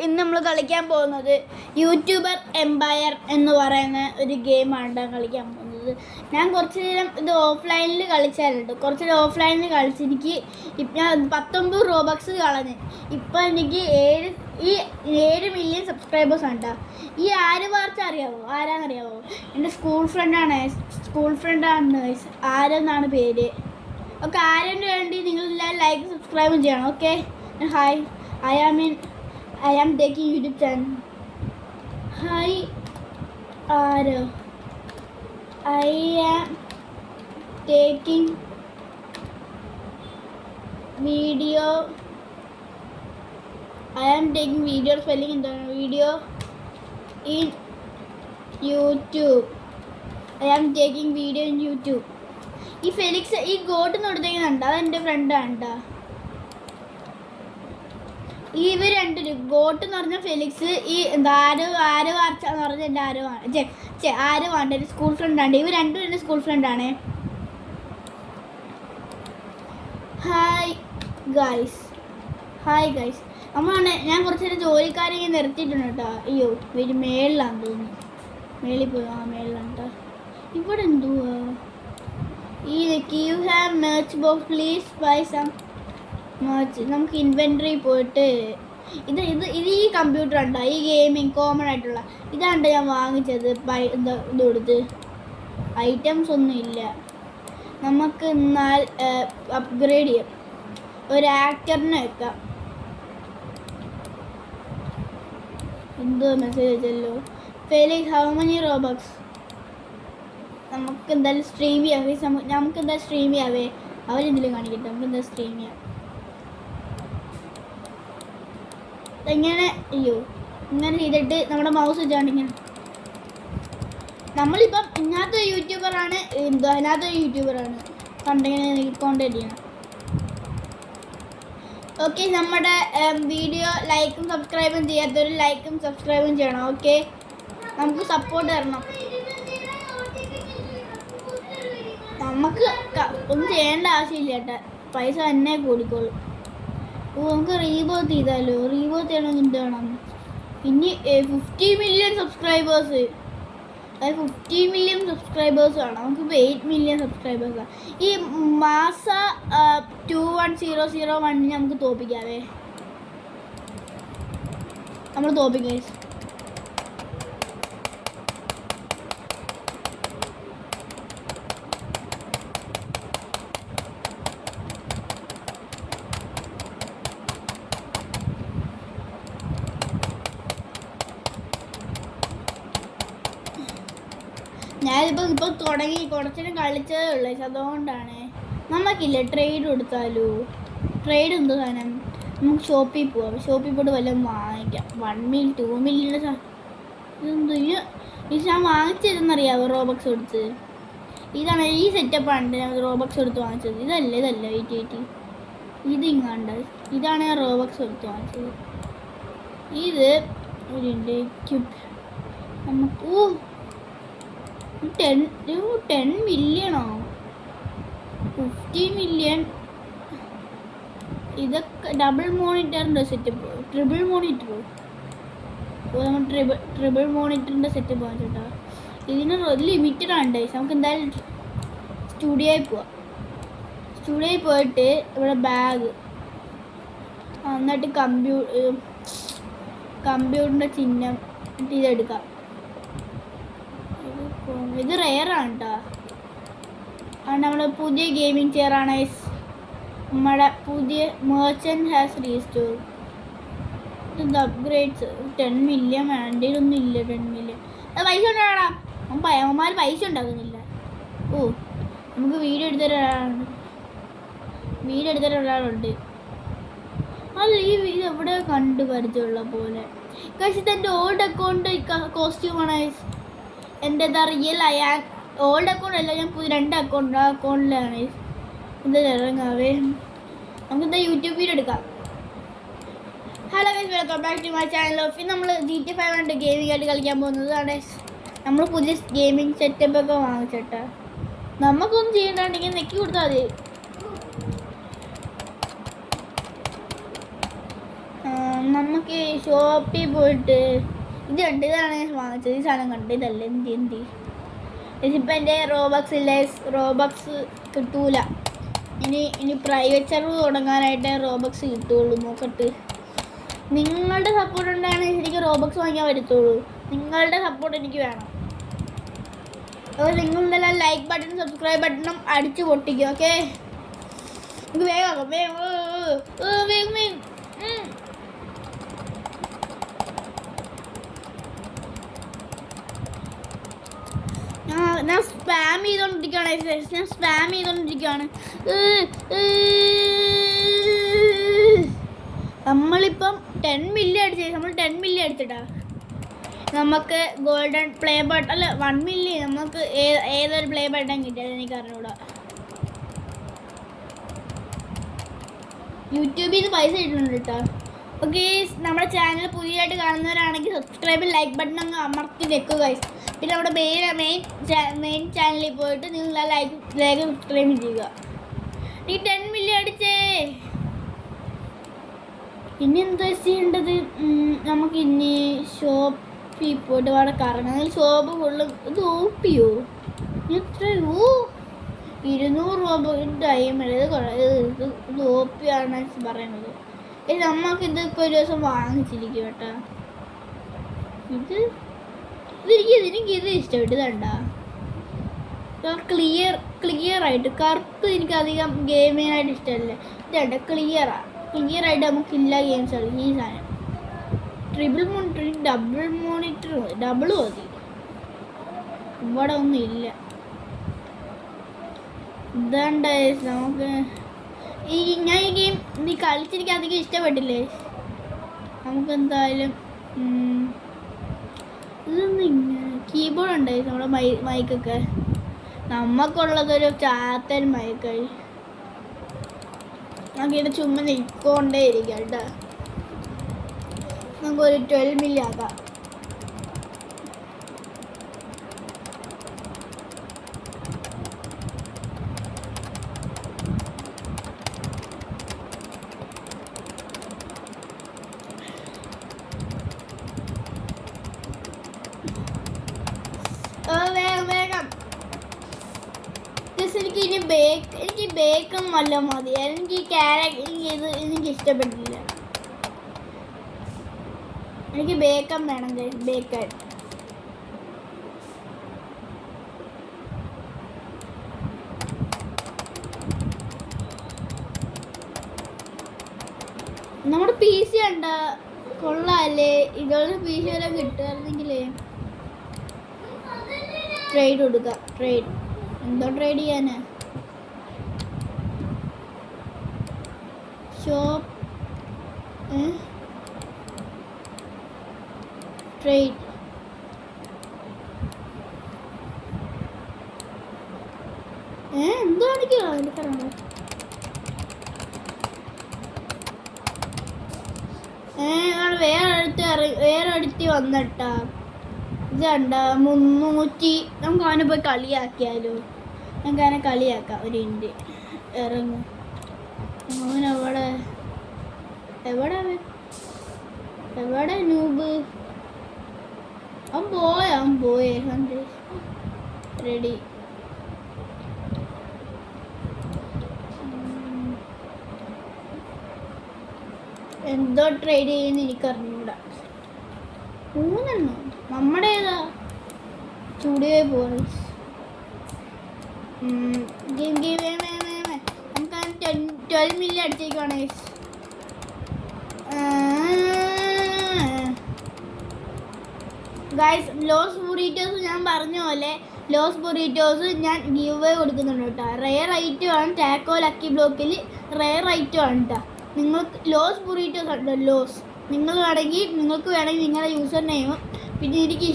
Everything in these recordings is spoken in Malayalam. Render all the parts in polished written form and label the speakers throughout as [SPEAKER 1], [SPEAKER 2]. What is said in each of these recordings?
[SPEAKER 1] ഇന്ന് നമ്മൾ കളിക്കാൻ പോകുന്നത് യൂട്യൂബർ എംപയർ എന്ന് പറയുന്ന ഒരു ഗെയിമാണ് കളിക്കാൻ പോകുന്നത്. ഞാൻ കുറച്ച് നേരം ഇത് ഓഫ്ലൈനിൽ കളിച്ചാലുണ്ട്. കുറച്ച് നേരം ഓഫ്ലൈനിൽ കളിച്ച് എനിക്ക് ഞാൻ 19 റോബക്സ് കളഞ്ഞ്. ഇപ്പം എനിക്ക് 7 മില്യൺ സബ്സ്ക്രൈബേഴ്സ് ഉണ്ട്. ഈ ആര് വാർച്ച അറിയാവോ? ആരാന്നറിയാവോ? എൻ്റെ സ്കൂൾ ഫ്രണ്ടാണ്. ആരെന്നാണ് പേര്. ഓക്കെ, ആരിന് വേണ്ടി നിങ്ങളെല്ലാം ലൈക്ക് സബ്സ്ക്രൈബും ചെയ്യണം. Okay, hi, I am taking YouTube channel. Hi, I am taking video. I am taking video spelling in the video in YouTube. I am taking video in YouTube. ഈ ഫെലിക്സ് ഈ ഗോട്ട് കൊടുത്തേക്കുന്നുണ്ട്. അതെൻ്റെ ഫ്രണ്ടാണ്. ഇവർ രണ്ടുപേരും ഗോട്ട് എന്ന് പറഞ്ഞ ഫെലിക്സ്, ഈ എന്താ ആര് വാർച്ച എന്ന് പറഞ്ഞ എൻ്റെ ആരുവാണ്ട് എൻ്റെ സ്കൂൾ ഫ്രണ്ടാണ്. ഇവർ രണ്ടുപേരും എൻ്റെ സ്കൂൾ ഫ്രണ്ടാണ്. Hi guys. നമ്മളാണ് ഞാൻ കുറച്ച് നേരം ജോലിക്കാരെ നിർത്തിയിട്ടുണ്ട് കേട്ടോ. അയ്യോ, ഇവർ മേളിലാന്ന് തോന്നുന്നു. മേളിൽ പോയി. മേളിലാണ് കേട്ടോ. ഇവിടെ എന്തുവാ ഈ you have merch box please buy some merch. നമുക്ക് ഇൻവെൻട്രി പോയിട്ട് ഇത് ഈ കമ്പ്യൂട്ടർ ഉണ്ടോ, ഈ ഗെയിമിങ് കോമൺ ആയിട്ടുള്ള ഇതാണ്ട് ഞാൻ വാങ്ങിച്ചത്. ഇത് കൊടുത്ത് ഐറ്റംസ് ഒന്നും ഇല്ല. നമുക്ക് എന്നാൽ അപ്ഗ്രേഡ് ചെയ്യാം. ഒരു ആക്ടറിനെ വെക്കാം. എന്തോ മെസ്സേജ് അയച്ചല്ലോ. Felix how many Robux. നമുക്ക് എന്തായാലും സ്ട്രീം ചെയ്യാവേ. അവരെന്തെങ്കിലും കാണിക്കട്ടെ. നമുക്ക് എന്തായാലും സ്ട്രീം ചെയ്യാം. ഇങ്ങനെ ചെയ്തിട്ട് നമ്മുടെ മൗസ് വെച്ചാണ്ട് ഇങ്ങനെ. നമ്മളിപ്പം ഇതിനകത്തൊരു യൂട്യൂബറാണ്. കണ്ടിങ്ങനെ കോണ്ടാക്ട് ചെയ്യണം. ഓക്കെ, നമ്മുടെ വീഡിയോ ലൈക്കും സബ്സ്ക്രൈബും ചെയ്യാത്തവർ ലൈക്കും സബ്സ്ക്രൈബും ചെയ്യണം. ഓക്കെ, നമുക്ക് സപ്പോർട്ട് തരണം. നമുക്ക് ഒന്നും ചെയ്യേണ്ട ആവശ്യമില്ല കേട്ടോ. പൈസ തന്നെ കൂടിക്കോളും. നമുക്ക് റീബോത്ത് ചെയ്താലോ? റീബോത്ത് ചെയ്യണമെങ്കിൽ എന്ത് വേണം? ഇനി 50 മില്യൺ സബ്സ്ക്രൈബേഴ്സ്. അതായത് 50 മില്യൺ സബ്സ്ക്രൈബേഴ്സ് ആണ്. നമുക്കിപ്പോൾ 8 മില്യൺ സബ്സ്ക്രൈബേഴ്സാണ്. ഈ മാസ 21001 നമുക്ക് തോപ്പിക്കാവേ. നമ്മൾ തോപ്പിക്കാം. ഞാനിപ്പോൾ തുടങ്ങി കുറച്ചിനും കളിച്ചതേ ഉള്ളൂ. അതുകൊണ്ടാണ്. നമുക്കില്ല ട്രേഡ് കൊടുത്താലോ? ട്രേഡ് എന്ത് സാധനം? നമുക്ക് ഷോപ്പിൽ പോവാം. ഷോപ്പിൽ പോയിട്ട് വല്ലതും വാങ്ങിക്കാം. 1 മില്യൺ 2 മില്യൺ ഇതെന്തോ ഇത് ഞാൻ വാങ്ങിച്ചിരുന്നറിയാവോ? റോബക്സ് കൊടുത്ത്. ഇതാണ് ഈ സെറ്റപ്പാണ് ഞാൻ റോബക്സ് കൊടുത്ത് വാങ്ങിച്ചത്. ഇതല്ല വെയിറ്റ് ഇതിങ്ങാണ്ട്. ഇതാണ് ഞാൻ റോബക്സ് കൊടുത്ത് വാങ്ങിച്ചത്. ഇത് ഒരു നമുക്ക് 10 മില്യണോ 50 മില്യൺ. ഇതൊക്കെ ഡബിൾ മോണിറ്ററിൻ്റെ സെറ്റപ്പ്, ട്രിപ്പിൾ മോണിറ്ററോ? നമ്മൾ ട്രിപ്പിൾ മോണിറ്ററിൻ്റെ സെറ്റപ്പ് വാങ്ങിച്ചിട്ടാ. ഇതിന് ലിമിറ്റഡാണ്. നമുക്ക് എന്തായാലും സ്റ്റുഡിയോയിൽ പോവാം. സ്റ്റുഡിയോയിൽ പോയിട്ട് ഇവിടെ ബാഗ്, എന്നിട്ട് കമ്പ്യൂട്ടറിൻ്റെ ചിഹ്നം ഇതെടുക്കാം. ഇത് റെയറാണ് കേട്ടോ. അത് നമ്മുടെ പുതിയ ഗെയിമിംഗ് ചെയറാണ്. നമ്മുടെ പുതിയ മെർച്ചൻ്റ് ഹാസ് റീസ്റ്റോർ. ഇത് അപ്ഗ്രേഡ്സ് 10 മില്യൺ വേണ്ടതൊന്നും ഇല്ല. 10 മില്യൺ അത് പൈസ ഉണ്ടാകണം. അമ്മമാർ പൈസ ഉണ്ടാക്കുന്നില്ല. നമുക്ക് വീഡിയോ എടുത്തൊരു ഒരാളുണ്ട്. അല്ല, ഈ വീഡിയോ എവിടെ കണ്ടു പരിചയമുള്ള പോലെ. പക്ഷേ ഇതെൻ്റെ ഓൾഡ് അക്കൗണ്ട് കോസ്റ്റ്യൂമാണ്. എൻ്റെ റിയൽ ഓൾഡ് അക്കൗണ്ട് അല്ല, ഞാൻ 2 അക്കൗണ്ടിലാണ് ഇത് ഇറങ്ങാവേ. നമുക്കെന്താ യൂട്യൂബ് വീഡിയോ എടുക്കാം. Hello guys, welcome back to my channel. ഓഫ് നമ്മൾ GTA 5 ആണ് ഗെയിമിംഗ് ആയിട്ട് കളിക്കാൻ പോകുന്നതാണ്. നമ്മൾ പുതിയ ഗെയിമിംഗ് സെറ്റപ്പൊക്കെ വാങ്ങിച്ചിട്ട് നമുക്കൊന്നും ചെയ്യണ്ടെങ്കിൽ നെക്കി കൊടുത്താൽ മതി. നമുക്ക് ഷോപ്പിൽ പോയിട്ട് ഇത് കണ്ട് ഇതാണ് വാങ്ങിച്ചത്. ഈ സാധനം കണ്ട് ഇതല്ല ഇതിപ്പോൾ എൻ്റെ റോബക്സ് കിട്ടൂല. ഇനി പ്രൈവറ്റ് സെർവർ തുടങ്ങാനായിട്ട് റോബക്സ് കിട്ടുള്ളൂ. നോക്കട്ട്, നിങ്ങളുടെ സപ്പോർട്ട് ഉണ്ടാണ് എനിക്ക് റോബക്സ് വാങ്ങിക്കാൻ പറ്റത്തുള്ളൂ. നിങ്ങളുടെ സപ്പോർട്ട് എനിക്ക് വേണം. അതുപോലെ നിങ്ങളെല്ലാം ലൈക്ക് ബട്ടൺ സബ്സ്ക്രൈബ് ബട്ടണും അടിച്ചു പൊട്ടിക്കും. ഓക്കെ, നമുക്ക് വേഗം ഞാൻ സ്പാം ചെയ്തോണ്ടിരിക്കുകയാണ്. നമ്മളിപ്പം 10 മില്യൺ അടിച്ചേ. നമ്മൾ 10 മില്യൺ അടിച്ചിട്ടാ നമുക്ക് ഗോൾഡൻ പ്ലേ ബട്ടൺ അല്ല 1 മില്യൺ. നമുക്ക് ഏതൊരു പ്ലേ ബട്ടൺ കിട്ടിയത് എനിക്ക് അറിഞ്ഞൂടാ. യൂട്യൂബിൽ നിന്ന് പൈസ കിട്ടുന്നുണ്ട് കേട്ടോ. ഓക്കെ, നമ്മുടെ ചാനൽ പുതിയതായിട്ട് കാണുന്നവരാണെങ്കിൽ സബ്സ്ക്രൈബ് ലൈക്ക് ബട്ടൺ അങ്ങ് അമർത്തി വെക്കുക ഗൈസ്. പിന്നെ നമ്മുടെ മെയിൻ ചാനലിൽ പോയിട്ട് നിങ്ങൾ ആ ലൈക്ക് സബ്സ്ക്രൈബ് ചെയ്യുക. ഈ 10 മില്യൺ അടിച്ചേ. ഇനി എന്താ ചെയ്യേണ്ടത്? നമുക്ക് ഇനി ഷോപ്പിൽ പോയിട്ട് അവിടെ കറങ്ങാം. ഷോപ്പ് ഫുള്ള് ഇത് ഓപ്പിയോ എത്രയോ 200 രൂപ ഡയമണ്ട്. ഇത് ഓപ്പിയാണ് പറയുന്നത്. നമുക്ക് ഇതൊക്കെ ഒരു ദിവസം വാങ്ങിച്ചിരിക്കും കേട്ടോ. എനിക്കിത് ഇഷ്ടപ്പെട്ടു. കണ്ട ക്ലിയർ ആയിട്ട് കറുപ്പ് എനിക്ക് അധികം ഗെയിമിനായിട്ട് ഇഷ്ടമല്ല. ഇതണ്ട ക്ലിയർ ആയിട്ട് നമുക്ക് എല്ലാ ഗെയിംസ് കളിക്കും. ഈ സാധനം ഡബിൾ മോണിറ്റർ മതി. ഇവിടെ ഒന്നും ഇല്ല. ഇതാണ്ട് നമുക്ക് ഞാൻ ഈ ഗെയിം കളിച്ചെനിക്ക് അധികം ഇഷ്ടപ്പെട്ടില്ലേ. നമുക്ക് എന്തായാലും ഇതൊന്നും ഇങ്ങനെ കീബോർഡ് ഉണ്ടായി നമ്മുടെ മൈക്കൊക്കെ. നമുക്കുള്ളതൊരു ചാത്തൻ മൈക്കായി. നമുക്കിവിടെ ചുമ്മാ നിൽക്കൊണ്ടേ ഇരിക്കാം കേട്ടോ. നമുക്കൊരു 12 മില്യൺ ആക്കാം. വേഗം എനിക്ക് ബേക്കും വല്ല മതി. എനിക്ക് എനിക്ക് ഇഷ്ടപ്പെട്ടില്ല. എനിക്ക് ബേക്കൻ വേണം. ബേക്കൻ നമ്മുടെ PC കണ്ട കൊള്ളാല്ലേ. ഇതോടെ PC വരെ കിട്ടുമായിരുന്നെങ്കിലേ ട്രേഡ് കൊടുക്കാം. എന്തോ ട്രേഡ് ചെയ്യാനാ? ഷോപ്പ് ട്രേഡ് എന്തോ കാണിക്കോ എനിക്കറിയണം. വേറെ അടുത്ത് വന്നിട്ടാ. ഇത് കണ്ട 300. നമുക്ക് അവനെ പോയി കളിയാക്കിയാലോ? നമുക്ക് അവനെ കളിയാക്കാം. ഒരു ഇന്ത്യ ഇറങ്ങും. അവനവിടെ എവിടെ നൂബ്? അവൻ പോയേ റെഡി. എന്തോ ട്രേഡ് ചെയ്യുന്ന എനിക്കറിഞ്ഞൂടാ. 3 നമ്മുടെ ഏതാ സ്റ്റുഡിയോ പോയി നമുക്ക് 12 മില്യൺ അടിച്ചേക്കാണ്. ഗൈസ്, ലോസ് ബുറീറ്റോസ് ഞാൻ പറഞ്ഞ പോലെ ലോസ് ബുറീറ്റോസ് ഞാൻ ഗീവ് അവേ കൊടുക്കുന്നുണ്ട് കേട്ടോ. റെയർ ഐറ്റം ആണ്. ടാക്കോ ലക്കി ബ്ലോക്കിൽ റെയർ ഐറ്റം ആണ് കേട്ടോ. നിങ്ങൾക്ക് ലോസ് ബുറീറ്റോസ് ഉണ്ട്. നിങ്ങൾക്ക് വേണമെങ്കിൽ നിങ്ങളുടെ യൂസർ നെയിമും പിന്നെ എനിക്ക്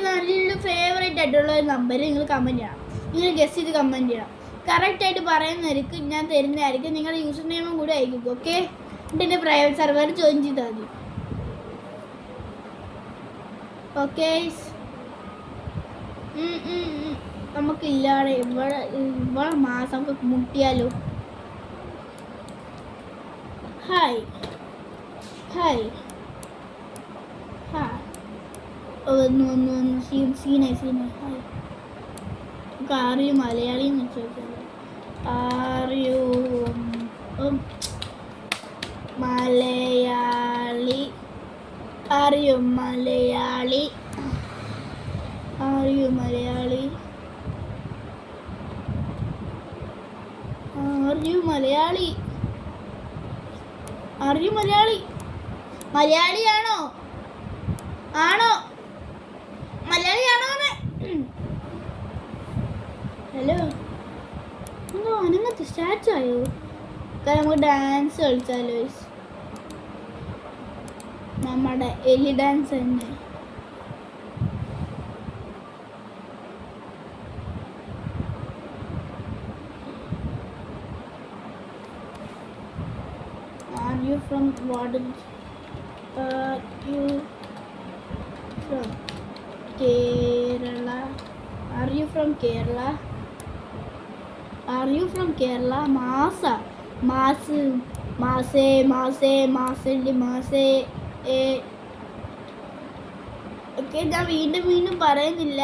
[SPEAKER 1] നല്ല ഫേവറേറ്റ് ആയിട്ടുള്ള ഒരു നമ്പർ നിങ്ങൾ കമൻറ്റ് ചെയ്യണം. നിങ്ങൾ ഗസ് ചെയ്ത് കമൻറ്റ് ചെയ്യണം. കറക്റ്റായിട്ട് പറയുന്നവർക്ക് ഞാൻ തരുന്നതായിരിക്കും. നിങ്ങളുടെ യൂസർ നെയിമും കൂടി അയക്കും. ഓക്കെ, എന്നിട്ട് എൻ്റെ പ്രൈവറ്റ് സെർവർ ജോയിൻ ചെയ്താൽ മതി. ഓക്കെ, നമുക്കില്ലാതെ ഇവിടെ മാസം നമുക്ക് മുട്ടിയാലോ? ഹായ് ഹായ് ഹായ് വന്നു സീനായി ഹായ് ആറിയു മലയാളി എന്ന് ചോദിച്ചത് ആറിയു മലയാളി അറിയൂ മലയാളി അറിയൂ മലയാളി അറിയൂ മലയാളി അറിയൂ മലയാളി മലയാളിയാണോ ആണോ മലയാളിയാണോ ഹലോ എന്തോ അനങ്ങത്ത് സ്റ്റാർട്ട് ആയോ നമുക്ക് ഡാൻസ് കളിച്ചാലോ നമ്മുടെ എലി ഡാൻസ് തന്നെ Are you from what you from Kerala? Are you from Kerala? Are you from Kerala? Masa okay ഞാൻ വീണ്ടും പറയുന്നില്ല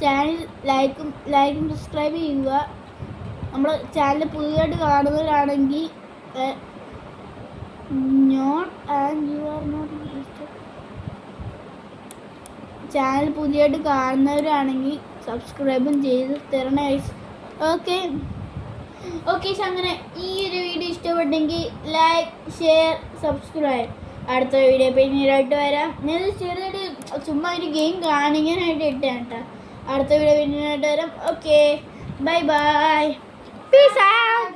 [SPEAKER 1] ചാനൽ ലൈക്കും സബ്സ്ക്രൈബ് ചെയ്യുക നമ്മുടെ ചാനൽ പുതിയതായിട്ട് കാണുന്നവരാണെങ്കിൽ ചാനൽ പുതിയതായിട്ട് കാണുന്നവരാണെങ്കിൽ സബ്സ്ക്രൈബും ചെയ്ത് തരണേ ഓക്കെ അങ്ങനെ ഈ ഒരു വീഡിയോ ഇഷ്ടപ്പെട്ടെങ്കിൽ ലൈക്ക് ഷെയർ സബ്സ്ക്രൈബ് അടുത്ത വീഡിയോ പിന്നീടായിട്ട് വരാം ഞാൻ ചെറിയൊരു ചുമ്മാ ഒരു ഗെയിം കാണിക്കാനായിട്ട് ഇട്ടാണ് കേട്ടോ അടുത്ത വീഡിയോ പിന്നീടായിട്ട് വരാം ഓക്കെ ബൈ പീസ് ഔട്ട്